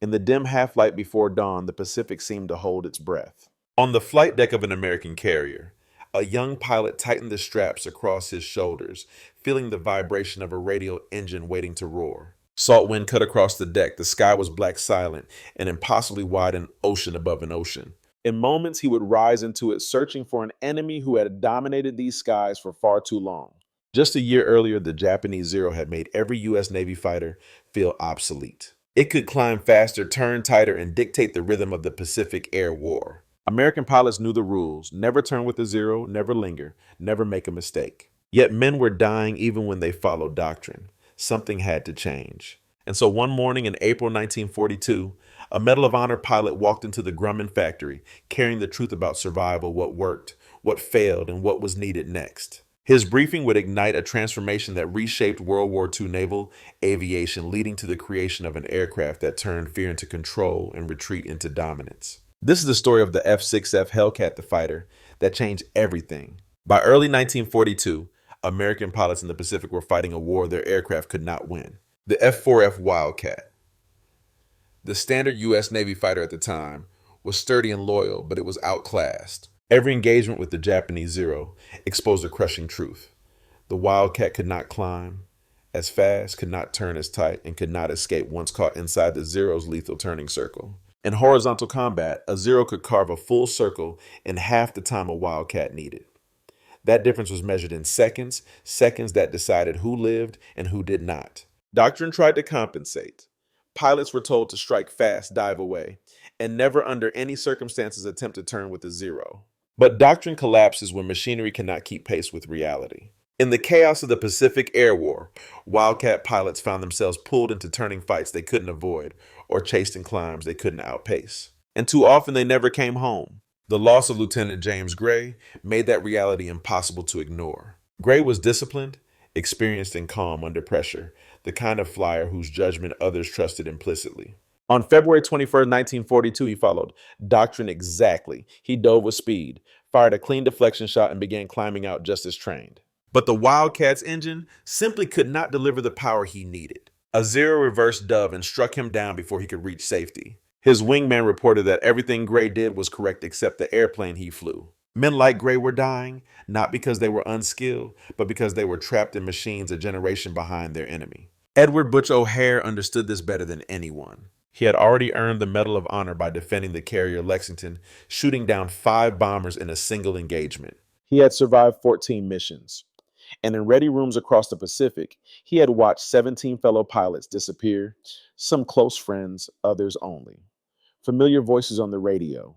In the dim half-light before dawn, the Pacific seemed to hold its breath. On the flight deck of an American carrier, a young pilot tightened the straps across his shoulders, feeling the vibration of a radial engine waiting to roar. Salt wind cut across the deck, the sky was black silent, an impossibly wide ocean above an ocean. In moments, he would rise into it, searching for an enemy who had dominated these skies for far too long. Just a year earlier, the Japanese Zero had made every U.S. Navy fighter feel obsolete. It could climb faster, turn tighter, and dictate the rhythm of the Pacific Air War. American pilots knew the rules: never turn with a zero, never linger, never make a mistake. Yet men were dying even when they followed Doctrine. Something had to change. And so one morning in April 1942, a Medal of Honor pilot walked into the Grumman factory, carrying the truth about survival, what worked, what failed, and what was needed next. His briefing would ignite a transformation that reshaped World War II naval aviation, leading to the creation of an aircraft that turned fear into control and retreat into dominance. This is the story of the F6F Hellcat, the fighter that changed everything. By early 1942, American pilots in the Pacific were fighting a war their aircraft could not win. The F4F Wildcat, the standard U.S. Navy fighter at the time, was sturdy and loyal, but it was outclassed. Every engagement with the Japanese Zero exposed a crushing truth. The Wildcat could not climb as fast, could not turn as tight, and could not escape once caught inside the Zero's lethal turning circle. In horizontal combat, a Zero could carve a full circle in half the time a Wildcat needed. That difference was measured in seconds, seconds that decided who lived and who did not. Doctrine tried to compensate. Pilots were told to strike fast, dive away, and never under any circumstances attempt to turn with a zero. But doctrine collapses when machinery cannot keep pace with reality. In the chaos of the Pacific Air War, Wildcat pilots found themselves pulled into turning fights they couldn't avoid or chased in climbs they couldn't outpace. And too often they never came home. The loss of Lieutenant James Gray made that reality impossible to ignore. Gray was disciplined, experienced, and calm under pressure, the kind of flyer whose judgment others trusted implicitly. On February 21st, 1942, he followed Doctrine exactly. He dove with speed, fired a clean deflection shot, and began climbing out just as trained. But the Wildcat's engine simply could not deliver the power he needed. A Zero reversed dove and struck him down before he could reach safety. His wingman reported that everything Gray did was correct except the airplane he flew. Men like Gray were dying, not because they were unskilled, but because they were trapped in machines a generation behind their enemy. Edward Butch O'Hare understood this better than anyone. He had already earned the Medal of Honor by defending the carrier Lexington, shooting down 5 bombers in a single engagement. He had survived 14 missions. And in ready rooms across the Pacific, he had watched 17 fellow pilots disappear, some close friends, others only. Familiar voices on the radio,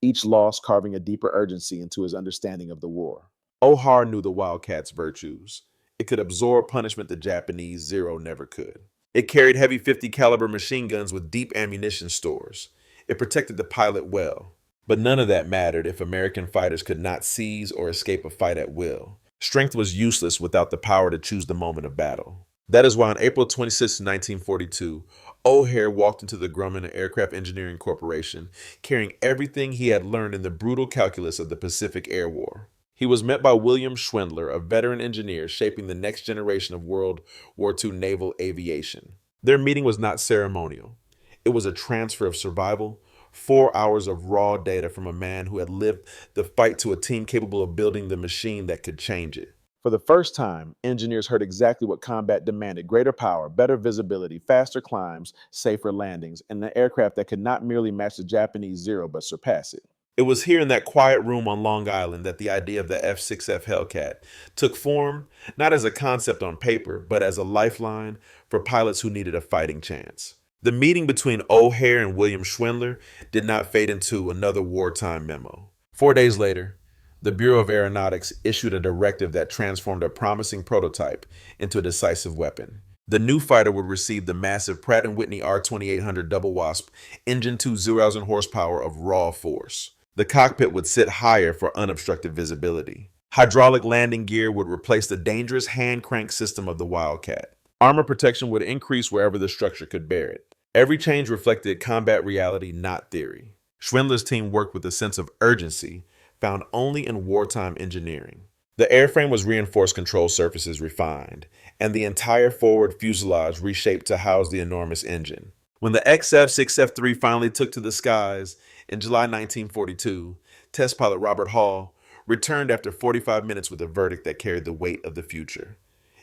each loss carving a deeper urgency into his understanding of the war. O'Hare knew the Wildcat's virtues. It could absorb punishment the Japanese Zero never could. It carried heavy .50 caliber machine guns with deep ammunition stores. It protected the pilot well. But none of that mattered if American fighters could not seize or escape a fight at will. Strength was useless without the power to choose the moment of battle. That is why on April 26, 1942, O'Hare walked into the Grumman Aircraft Engineering Corporation, carrying everything he had learned in the brutal calculus of the Pacific Air War. He was met by William Schwindler, a veteran engineer shaping the next generation of World War II naval aviation. Their meeting was not ceremonial. It was a transfer of survival, 4 hours of raw data from a man who had lived the fight to a team capable of building the machine that could change it. For the first time, engineers heard exactly what combat demanded: greater power, better visibility, faster climbs, safer landings, and an aircraft that could not merely match the Japanese Zero but surpass it. It was here in that quiet room on Long Island that the idea of the F6F Hellcat took form, not as a concept on paper, but as a lifeline for pilots who needed a fighting chance. The meeting between O'Hare and William Schwindler did not fade into another wartime memo. 4 days later, the Bureau of Aeronautics issued a directive that transformed a promising prototype into a decisive weapon. The new fighter would receive the massive Pratt & Whitney R2800 Double Wasp engine 2,000 horsepower of raw force. The cockpit would sit higher for unobstructed visibility. Hydraulic landing gear would replace the dangerous hand crank system of the Wildcat. Armor protection would increase wherever the structure could bear it. Every change reflected combat reality, not theory. Schwindler's team worked with a sense of urgency found only in wartime engineering. The airframe was reinforced, control surfaces refined, and the entire forward fuselage reshaped to house the enormous engine. When the XF6F3 finally took to the skies in July 1942, test pilot Robert Hall returned after 45 minutes with a verdict that carried the weight of the future.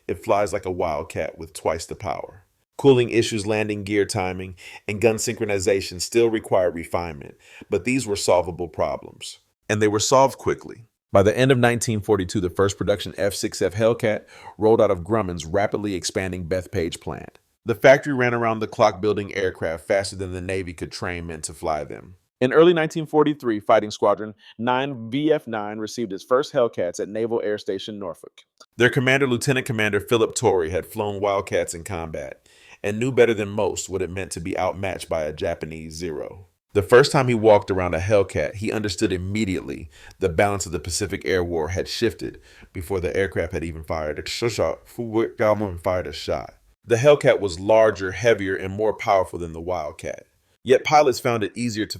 It flies like a Wildcat with twice the power. Cooling issues, landing gear timing, and gun synchronization still required refinement, but these were solvable problems. And they were solved quickly. By the end of 1942, the first production F6F Hellcat rolled out of Grumman's rapidly expanding Bethpage plant. The factory ran around the clock building aircraft faster than the Navy could train men to fly them. In early 1943, Fighting Squadron 9 VF9 received its first Hellcats at Naval Air Station Norfolk. Their commander, Lieutenant Commander Philip Torrey, had flown Wildcats in combat and knew better than most what it meant to be outmatched by a Japanese Zero. The first time he walked around a Hellcat, he understood immediately the balance of the Pacific Air War had shifted before the aircraft had even fired a shot. The Hellcat was larger, heavier, and more powerful than the Wildcat. Yet pilots found it easier to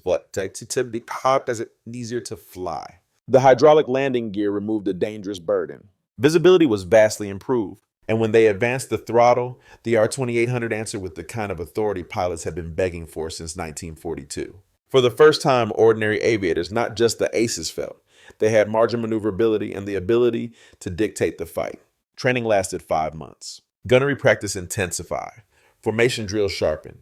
fly. The hydraulic landing gear removed a dangerous burden. Visibility was vastly improved, and when they advanced the throttle, the R-2800 answered with the kind of authority pilots had been begging for since 1942. For the first time, ordinary aviators, not just the aces, felt they had margin maneuverability and the ability to dictate the fight. Training lasted 5 months. Gunnery practice intensified. Formation drills sharpened.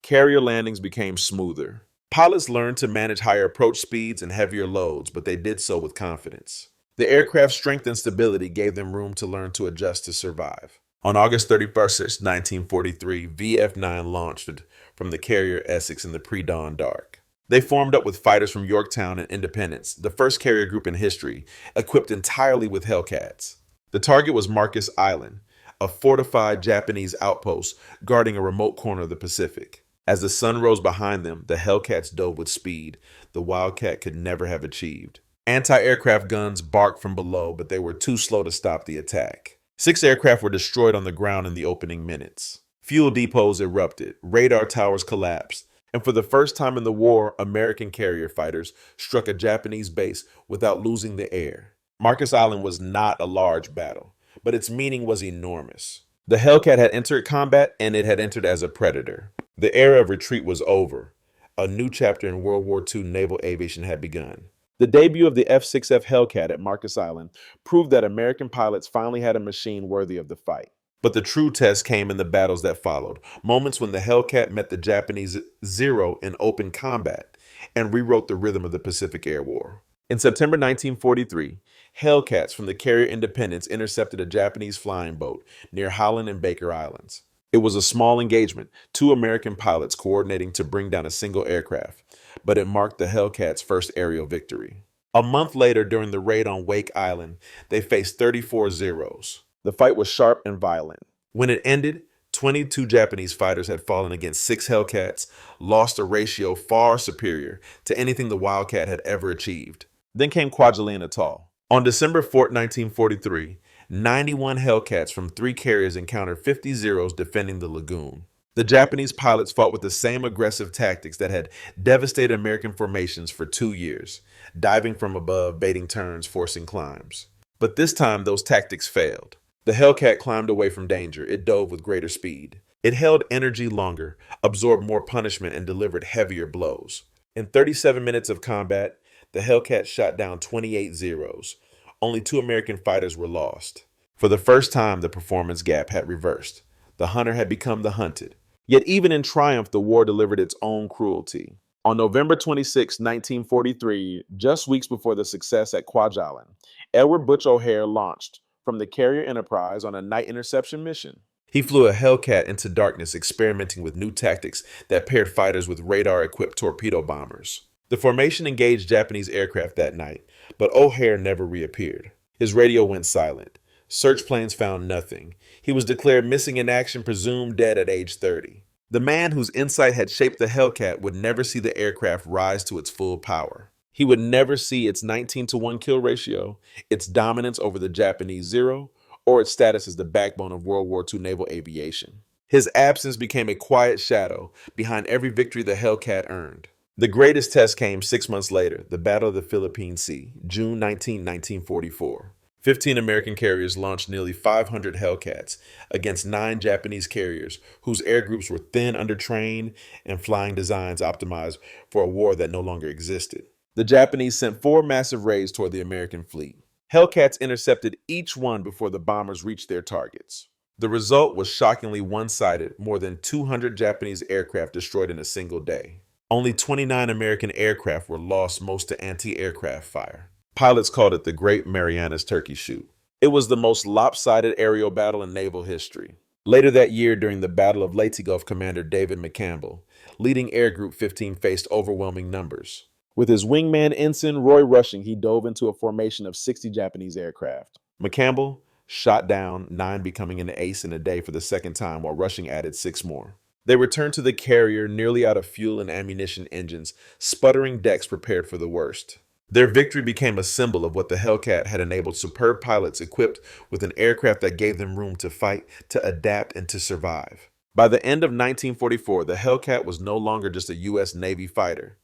Carrier landings became smoother. Pilots learned to manage higher approach speeds and heavier loads, but they did so with confidence. The aircraft's strength and stability gave them room to learn to adjust to survive. On August 31st, 1943, VF-9 launched from the carrier Essex in the pre-dawn dark. They formed up with fighters from Yorktown and Independence, the first carrier group in history, equipped entirely with Hellcats. The target was Marcus Island, a fortified Japanese outpost guarding a remote corner of the Pacific. As the sun rose behind them, the Hellcats dove with speed the Wildcat could never have achieved. Anti-aircraft guns barked from below, but they were too slow to stop the attack. 6 aircraft were destroyed on the ground in the opening minutes. Fuel depots erupted, radar towers collapsed, and for the first time in the war, American carrier fighters struck a Japanese base without losing the air. Marcus Island was not a large battle, but its meaning was enormous. The Hellcat had entered combat, and it had entered as a predator. The era of retreat was over. A new chapter in World War II naval aviation had begun. The debut of the F6F Hellcat at Marcus Island proved that American pilots finally had a machine worthy of the fight. But the true test came in the battles that followed, moments when the Hellcat met the Japanese Zero in open combat and rewrote the rhythm of the Pacific Air War. In September 1943, Hellcats from the carrier Independence intercepted a Japanese flying boat near Howland and Baker Islands. It was a small engagement, 2 American pilots coordinating to bring down a single aircraft, but it marked the Hellcats' first aerial victory. A month later, during the raid on Wake Island, they faced 34 Zeros. The fight was sharp and violent. When it ended, 22 Japanese fighters had fallen against 6 Hellcats, lost a ratio far superior to anything the Wildcat had ever achieved. Then came Kwajalein Atoll. On December 4, 1943, 91 Hellcats from 3 carriers encountered 50 Zeros defending the lagoon. The Japanese pilots fought with the same aggressive tactics that had devastated American formations for 2 years, diving from above, baiting turns, forcing climbs. But this time, those tactics failed. The Hellcat climbed away from danger. It dove with greater speed. It held energy longer, absorbed more punishment, and delivered heavier blows. In 37 minutes of combat, the Hellcat shot down 28 Zeros. Only 2 American fighters were lost. For the first time, the performance gap had reversed. The hunter had become the hunted. Yet even in triumph, the war delivered its own cruelty. On November 26, 1943, just weeks before the success at Kwajalein, Edward Butch O'Hare launched from the carrier Enterprise on a night interception mission. He flew a Hellcat into darkness, experimenting with new tactics that paired fighters with radar-equipped torpedo bombers. The formation engaged Japanese aircraft that night, but O'Hare never reappeared. His radio went silent. Search planes found nothing. He was declared missing in action, presumed dead at age 30. The man whose insight had shaped the Hellcat would never see the aircraft rise to its full power. He would never see its 19-to-1 kill ratio, its dominance over the Japanese Zero, or its status as the backbone of World War II naval aviation. His absence became a quiet shadow behind every victory the Hellcat earned. The greatest test came 6 months later, the Battle of the Philippine Sea, June 19, 1944. 15 American carriers launched nearly 500 Hellcats against 9 Japanese carriers whose air groups were thin, undertrained, and flying designs optimized for a war that no longer existed. The Japanese sent 4 massive raids toward the American fleet. Hellcats intercepted each one before the bombers reached their targets. The result was shockingly one-sided, more than 200 Japanese aircraft destroyed in a single day. Only 29 American aircraft were lost, most to anti-aircraft fire. Pilots called it the Great Marianas Turkey Shoot. It was the most lopsided aerial battle in naval history. Later that year, during the Battle of Leyte Gulf, Commander David McCampbell, leading Air Group 15, faced overwhelming numbers. With his wingman ensign Roy Rushing, he dove into a formation of 60 Japanese aircraft. McCampbell shot down 9, becoming an ace in a day for the second time, while Rushing added 6 more. They returned to the carrier nearly out of fuel and ammunition engines, sputtering decks prepared for the worst. Their victory became a symbol of what the Hellcat had enabled superb pilots equipped with an aircraft that gave them room to fight, to adapt, and to survive. By the end of 1944, the Hellcat was no longer just a U.S. Navy fighter.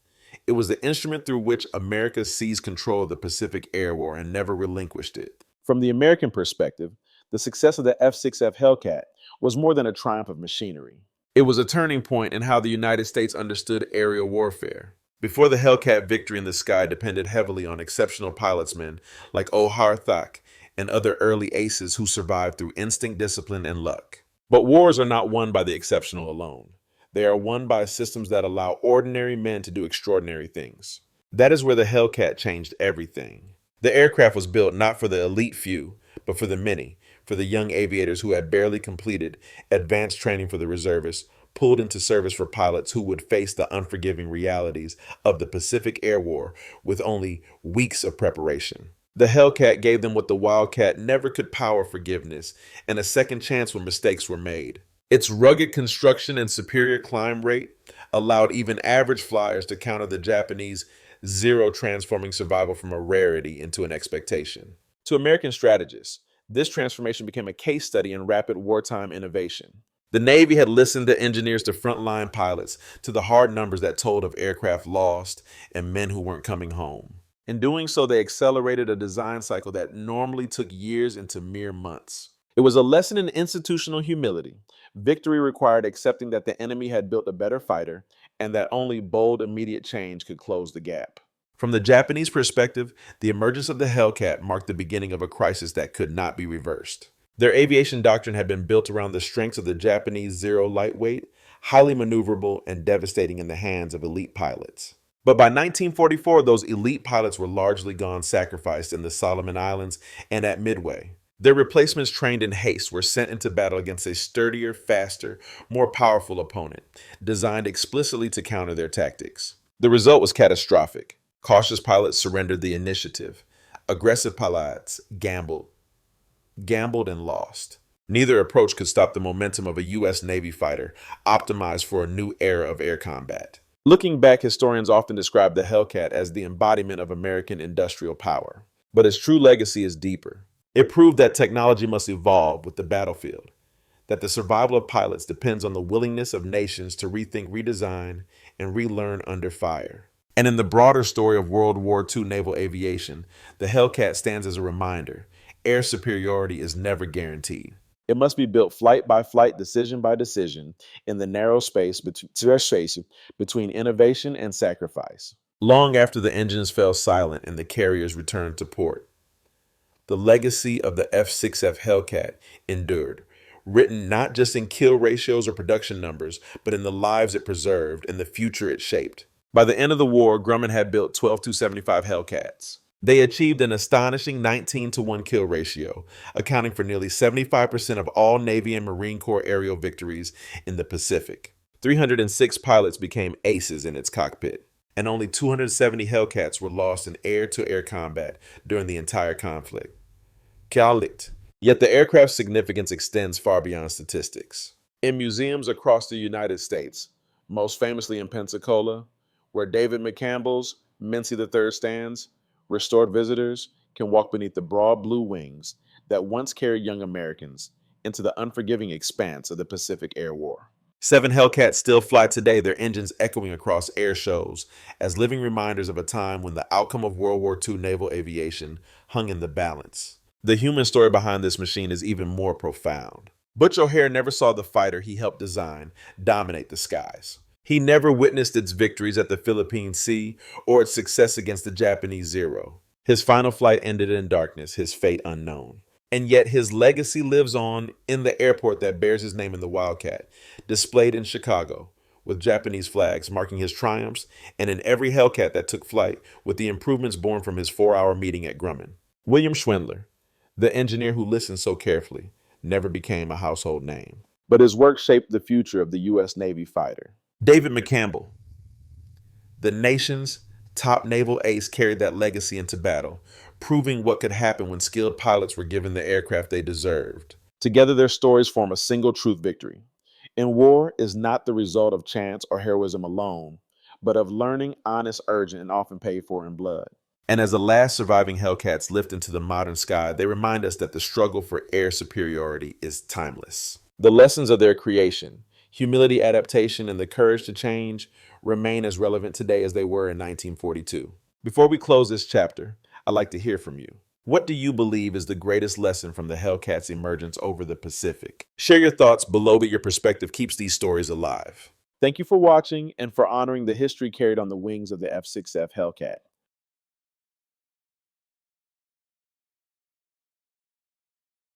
It was the instrument through which America seized control of the Pacific Air War and never relinquished it. From the American perspective, the success of the F6F Hellcat was more than a triumph of machinery. It was a turning point in how the United States understood aerial warfare. Before the Hellcat, victory in the sky depended heavily on exceptional pilotsmen like Ohar Thak and other early aces who survived through instinct, discipline, and luck. But wars are not won by the exceptional alone. They are won by systems that allow ordinary men to do extraordinary things. That is where the Hellcat changed everything. The aircraft was built not for the elite few, but for the many, for the young aviators who had barely completed advanced training for the reservists, pulled into service for pilots who would face the unforgiving realities of the Pacific Air War with only weeks of preparation. The Hellcat gave them what the Wildcat never could: power, forgiveness, and a second chance when mistakes were made. Its rugged construction and superior climb rate allowed even average flyers to counter the Japanese Zero, transforming survival from a rarity into an expectation. To American strategists, this transformation became a case study in rapid wartime innovation. The Navy had listened to engineers, to frontline pilots, to the hard numbers that told of aircraft lost and men who weren't coming home. In doing so, they accelerated a design cycle that normally took years into mere months. It was a lesson in institutional humility. Victory required accepting that the enemy had built a better fighter and that only bold, immediate change could close the gap. From the Japanese perspective, the emergence of the Hellcat marked the beginning of a crisis that could not be reversed. Their aviation doctrine had been built around the strengths of the Japanese Zero lightweight, highly maneuverable, and devastating in the hands of elite pilots. But by 1944, those elite pilots were largely gone, sacrificed in the Solomon Islands and at Midway. Their replacements, trained in haste, were sent into battle against a sturdier, faster, more powerful opponent, designed explicitly to counter their tactics. The result was catastrophic. Cautious pilots surrendered the initiative. Aggressive pilots gambled and lost. Neither approach could stop the momentum of a U.S. Navy fighter optimized for a new era of air combat. Looking back, historians often describe the Hellcat as the embodiment of American industrial power. But its true legacy is deeper. It proved that technology must evolve with the battlefield, that the survival of pilots depends on the willingness of nations to rethink, redesign, and relearn under fire. And in the broader story of World War II naval aviation, the Hellcat stands as a reminder: air superiority is never guaranteed. It must be built flight by flight, decision by decision, in the narrow space between innovation and sacrifice. Long after the engines fell silent and the carriers returned to port, the legacy of the F6F Hellcat endured, written not just in kill ratios or production numbers, but in the lives it preserved and the future it shaped. By the end of the war, Grumman had built 12 Tu-75 Hellcats. They achieved an astonishing 19-to-1 kill ratio, accounting for nearly 75% of all Navy and Marine Corps aerial victories in the Pacific. 306 pilots became aces in its cockpit, and only 270 Hellcats were lost in air-to-air combat during the entire conflict. Yet the aircraft's significance extends far beyond statistics. In museums across the United States, most famously in Pensacola, where David McCampbell's Mincy III stands, restored visitors can walk beneath the broad blue wings that once carried young Americans into the unforgiving expanse of the Pacific Air War. 7 Hellcats still fly today, their engines echoing across air shows as living reminders of a time when the outcome of World War II naval aviation hung in the balance. The human story behind this machine is even more profound. Butch O'Hare never saw the fighter he helped design dominate the skies. He never witnessed its victories at the Philippine Sea or its success against the Japanese Zero. His final flight ended in darkness, his fate unknown. And yet his legacy lives on in the airport that bears his name in the Wildcat, displayed in Chicago, with Japanese flags marking his triumphs, and in every Hellcat that took flight, with the improvements born from his 4-hour meeting at Grumman. William Schwindler, the engineer who listened so carefully, never became a household name. But his work shaped the future of the U.S. Navy fighter. David McCampbell, the nation's top naval ace, carried that legacy into battle, proving what could happen when skilled pilots were given the aircraft they deserved. Together, their stories form a single truth victory. In war is not the result of chance or heroism alone, but of learning, honest, urgent, and often paid for in blood. And as the last surviving Hellcats lift into the modern sky, they remind us that the struggle for air superiority is timeless. The lessons of their creation, humility, adaptation, and the courage to change, remain as relevant today as they were in 1942. Before we close this chapter, I'd like to hear from you. What do you believe is the greatest lesson from the Hellcat's emergence over the Pacific? Share your thoughts below, but your perspective keeps these stories alive. Thank you for watching and for honoring the history carried on the wings of the F6F Hellcat.